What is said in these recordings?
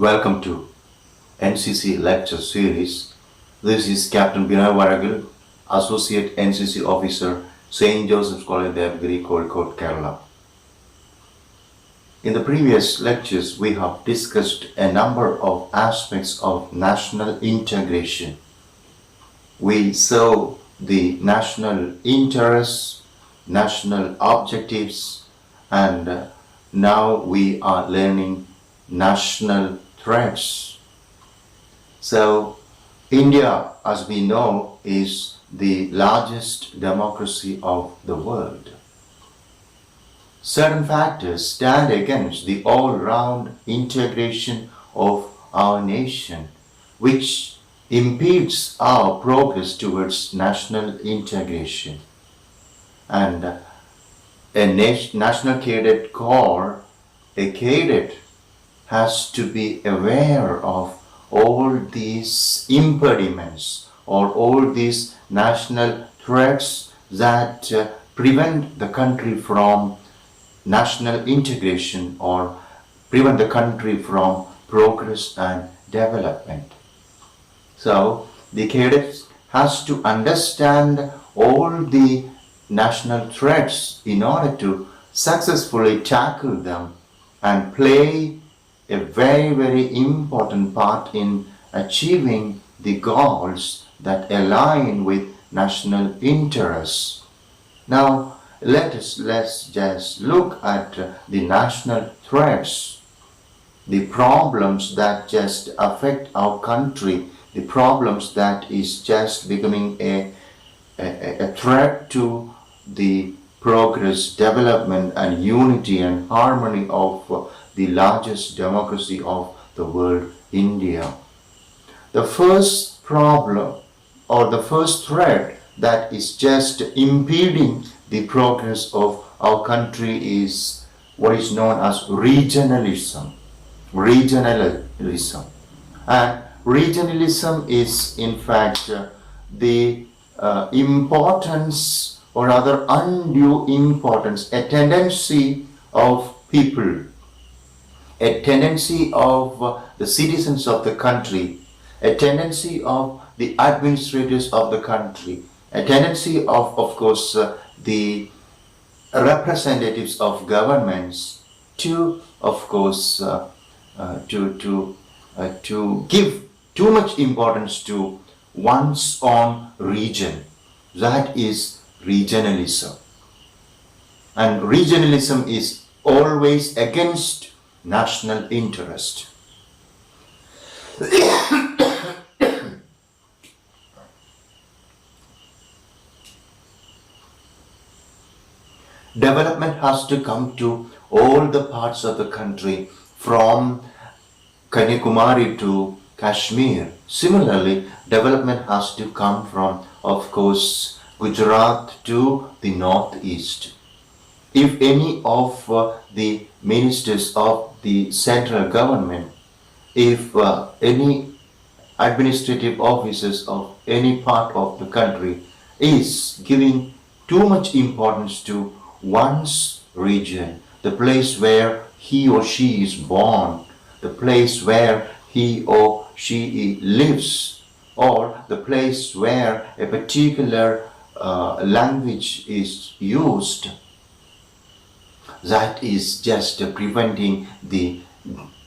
Welcome to NCC lecture series. This is Captain Binoy Varakil, Associate NCC Officer, St. Joseph's College, Devagiri, Kozhikode, Kerala. In the previous lectures, we have discussed a number of aspects of national integration. We saw the national interests, national objectives, and now we are learning national threats. So, India, as we know, is the largest democracy of the world. Certain factors stand against the all-round integration of our nation, which impedes our progress towards national integration. And a national cadet corps, a cadet, has to be aware of all these impediments or all these national threats that prevent the country from national integration or prevent the country from progress and development. So the cadet has to understand all the national threats in order to successfully tackle them and play a very, very important part in achieving the goals that align with national interests. Now, let's just look at the national threats, the problems that just affect our country, the problems that is just becoming a threat to the progress, development and unity and harmony of the largest democracy of the world, India. The first problem or the first threat that is just impeding the progress of our country is what is known as regionalism. Regionalism. And regionalism is in fact the importance or rather undue importance, a tendency of people, a tendency of the citizens of the country, a tendency of the administrators of the country, a tendency of course, the representatives of governments to, of course, to give too much importance to one's own region. That is regionalism. And regionalism is always against national interest. Development has to come to all the parts of the country from Kanyakumari to Kashmir. Similarly, development has to come from, of course, Gujarat to the northeast. If any of the ministers of the central government, if any administrative officers of any part of the country is giving too much importance to one's region, the place where he or she is born, the place where he or she lives, or the place where a particular language is used, that is just preventing the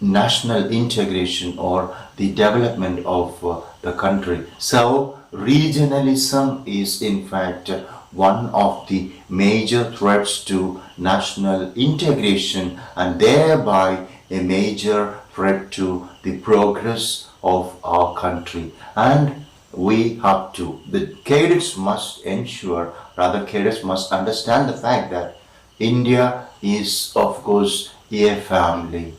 national integration or the development of the country. So regionalism is in fact one of the major threats to national integration and thereby a major threat to the progress of our country. And we have to, the cadets must ensure, rather cadets must understand the fact that India is of course a family.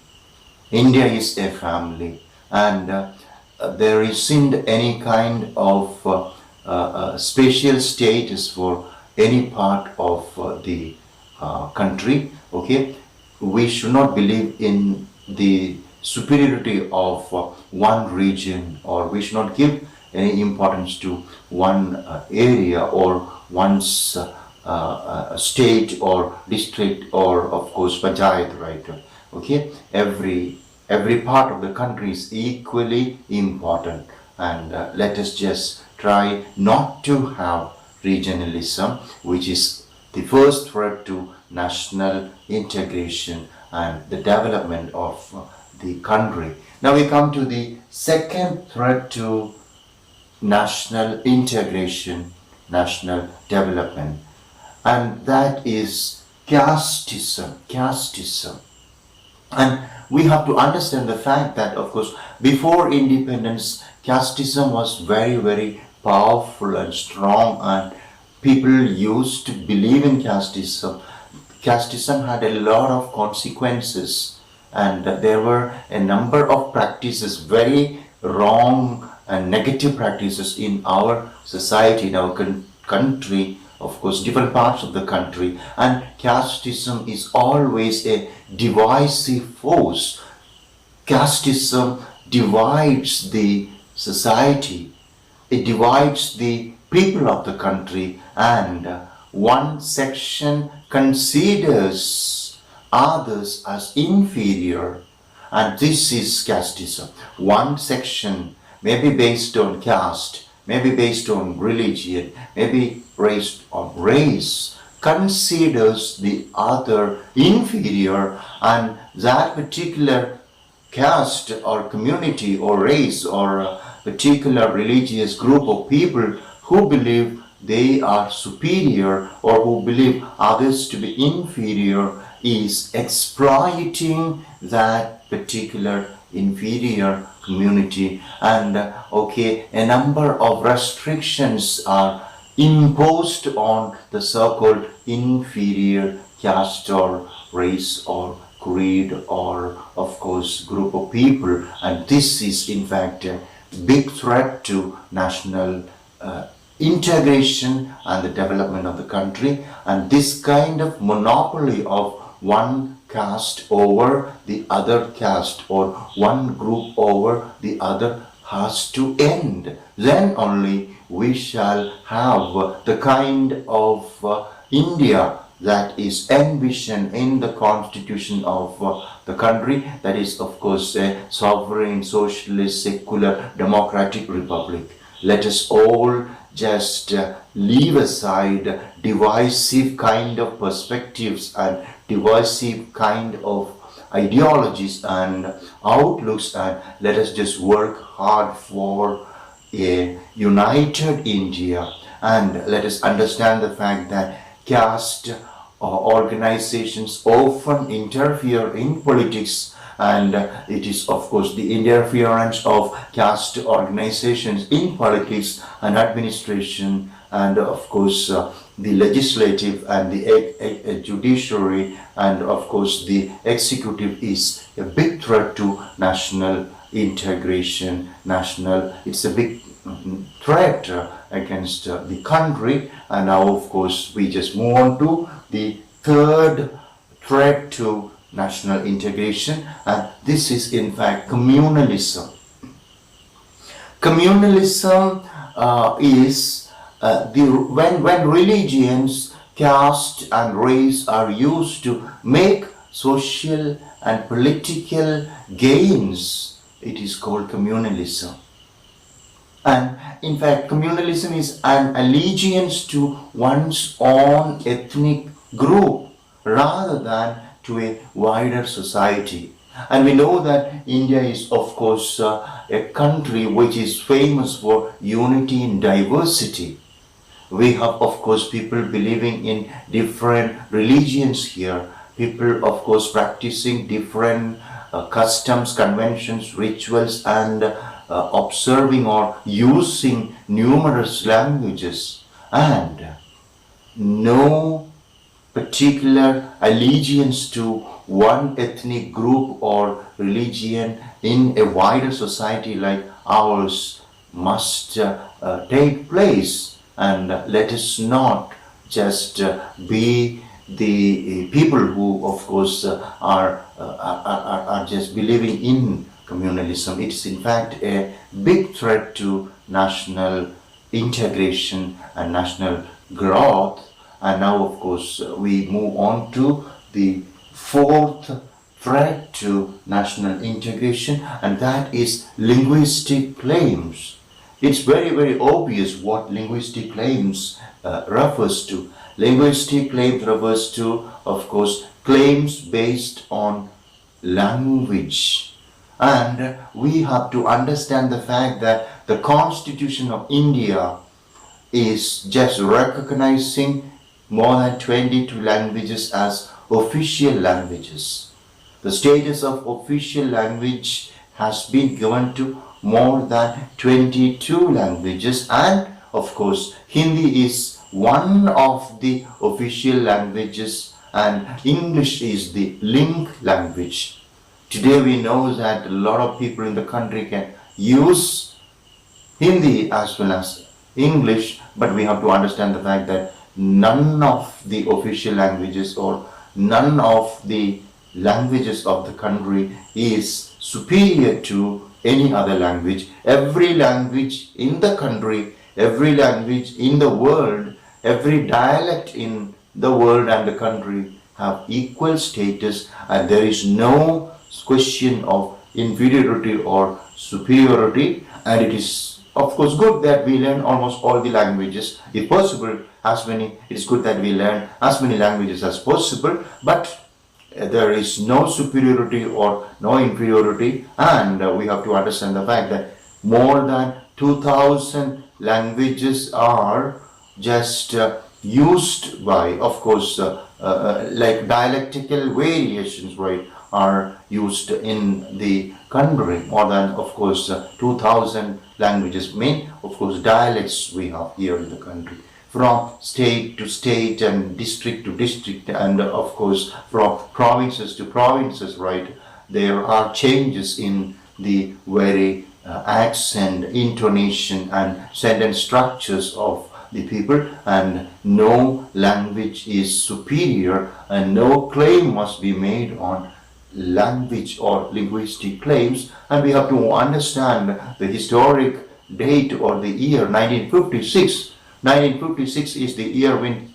India is a family, and there isn't any kind of special status for any part of the country. Okay, we should not believe in the superiority of one region, or we should not give any importance to one area or one's state or district or of course panchayat, right? Okay, every every part of the country is equally important. And let us just try not to have regionalism, which is the first threat to national integration and the development of the country. Now we come to the second threat to national integration, national development, and that is casteism. Casteism. And we have to understand the fact that, of course, before independence, casteism was very, very powerful and strong, and people used to believe in casteism. Casteism had a lot of consequences, and there were a number of practices, very wrong and negative practices in our society, in our country, of course, different parts of the country. And casteism is always a divisive force. Casteism divides the society, it divides the people of the country, and one section considers others as inferior, and this is casteism. One section may be based on caste, may be based on religion, may be based on race, considers the other inferior, and that particular caste or community or race or a particular religious group of people who believe they are superior or who believe others to be inferior is exploiting that particular inferior community. And a number of restrictions are imposed on the so-called inferior caste or race or creed or, of course, group of people. And this is in fact a big threat to national integration and the development of the country. And this kind of monopoly of one caste over the other caste or one group over the other has to end. Then only we shall have the kind of India that is envisioned in the constitution of the country, that is, of course, a sovereign, socialist, secular, democratic republic. Let us all just leave aside divisive kind of perspectives and divisive kind of ideologies and outlooks, and let us just work hard for a united India. And let us understand the fact that caste organizations often interfere in politics, and it is, of course, the interference of caste organizations in politics and administration, and of course the legislative and the judiciary, and of course the executive is a big threat to national integration. It's a big threat against the country. And now, of course, we just move on to the third threat to national integration, and this is in fact communalism. Communalism is when religions, caste and race are used to make social and political gains. It is called communalism. And in fact, communalism is an allegiance to one's own ethnic group rather than to a wider society. And we know that India is, of course, a country which is famous for unity in diversity. We have, of course, people believing in different religions here, people, of course, practicing different customs, conventions, rituals, and observing or using numerous languages, and no particular allegiance to one ethnic group or religion in a wider society like ours must take place. And let us not just be the people who, of course, are just believing in communalism. It is in fact a big threat to national integration and national growth. And now, of course, we move on to the fourth threat to national integration, and that is linguistic claims. It's very obvious what linguistic claims refers to. Linguistic claims refers to, of course, claims based on language. And we have to understand the fact that the Constitution of India is just recognizing more than 22 languages as official languages. The status of official language has been given to more than 22 languages, and of course Hindi is one of the official languages and English is the link language. Today we know that a lot of people in the country can use Hindi as well as English, but we have to understand the fact that none of the official languages or none of the languages of the country is superior to any other language. Every language in the country, every language in the world, every dialect in the world and the country have equal status, and there is no question of inferiority or superiority. And it is of course good that we learn almost all the languages, if possible it's good that we learn as many languages as possible, but there is no superiority or no inferiority, and we have to understand the fact that more than 2000 languages are just used by, of course, like dialectical variations, right, are used in the country. More than, of course, 2000 languages, main, of course, dialects we have here in the country. From state to state and district to district, and of course from provinces to provinces, right, there are changes in the very accent, intonation and sentence structures of the people, and no language is superior and no claim must be made on language or linguistic claims. And we have to understand the historic date or the year 1956. 1956 is the year when,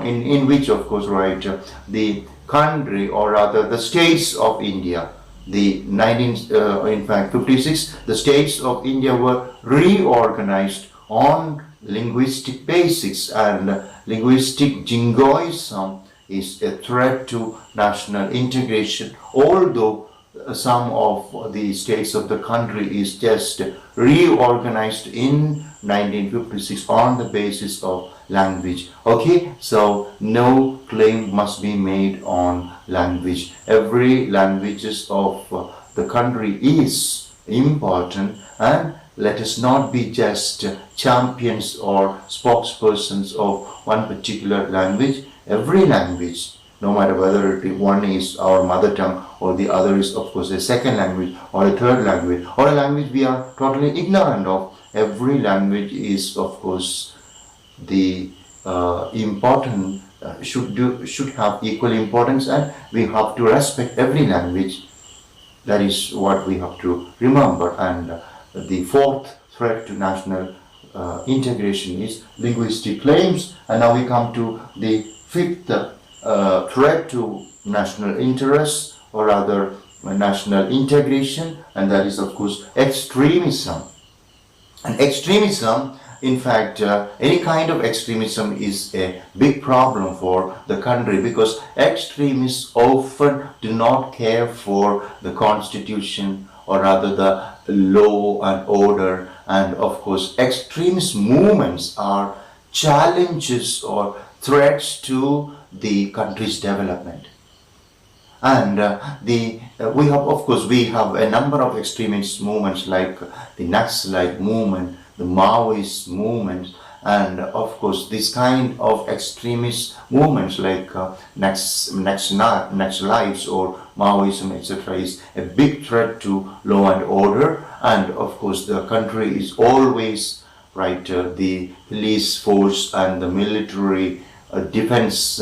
in which, of course, right, the country, or rather the states of India, in fact 56, the states of India were reorganized on linguistic basics, and linguistic jingoism is a threat to national integration, although some of the states of the country is just reorganized in 1956 on the basis of language. Okay, so no claim must be made on language. Every languages of the country is important, and let us not be just champions or spokespersons of one particular language. Every language, no matter whether one is our mother tongue or the other is, of course, a second language or a third language or a language we are totally ignorant of, every language is, of course, the important, should have equal importance, and we have to respect every language. That is what we have to remember. And the fourth threat to national integration is linguistic claims. And now we come to the fifth threat to national interests, or rather national integration, and that is, of course, extremism. And extremism, in fact, any kind of extremism is a big problem for the country, because extremists often do not care for the constitution, or rather the law and order, and of course extremist movements are challenges or threats to the country's development. And we have a number of extremist movements like the Naxalite movement, the Maoist movement, and of course this kind of extremist movements like Naxalites or Maoism, etc., is a big threat to law and order. And of course the country is always, right, the police force and the military defense,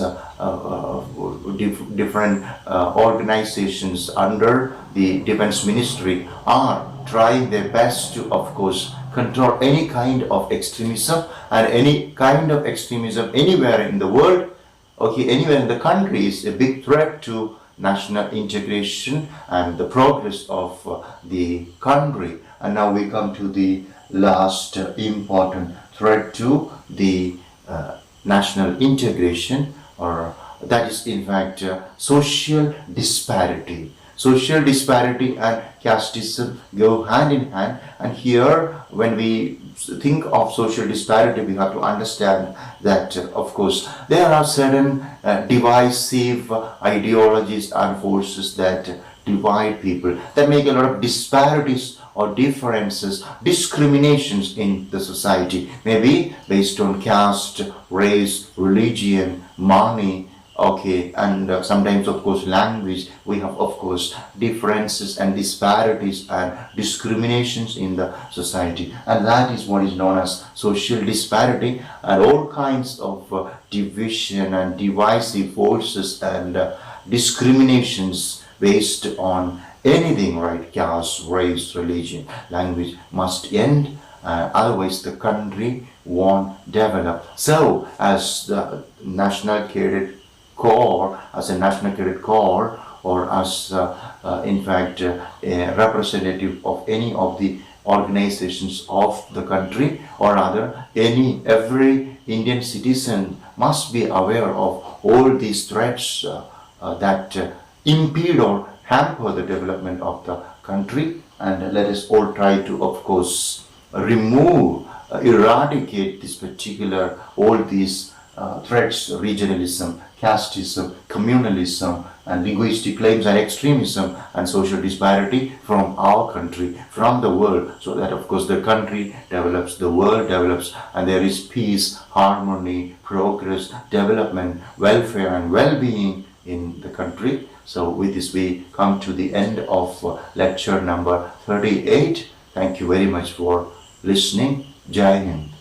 different organizations under the defense ministry are trying their best to, of course, control any kind of extremism, and any kind of extremism anywhere in the world, okay, anywhere in the country is a big threat to national integration and the progress of the country. And now we come to the last important threat to the national integration, or that is in fact social disparity. Social disparity and casteism go hand in hand, and here when we think of social disparity, we have to understand that of course there are certain divisive ideologies and forces that divide people, that make a lot of disparities or differences, discriminations in the society, maybe based on caste, race, religion, money, okay, and sometimes of course language. We have of course differences and disparities and discriminations in the society, and that is what is known as social disparity, and all kinds of division and divisive forces and discriminations based on anything, right? Caste, race, religion, language must end, otherwise the country won't develop. So as the national cadet corps, as a national cadet corps, or as in fact a representative of any of the organizations of the country, or rather every Indian citizen must be aware of all these threats that impede or hamper the development of the country, and let us all try to of course eradicate this particular, all these threats: regionalism, casteism, communalism, and linguistic claims and extremism and social disparity from our country, from the world, so that of course the country develops, the world develops, and there is peace, harmony, progress, development, welfare and well-being in the country. So with this we come to the end of lecture number 38. Thank you very much for listening. Jai Hind.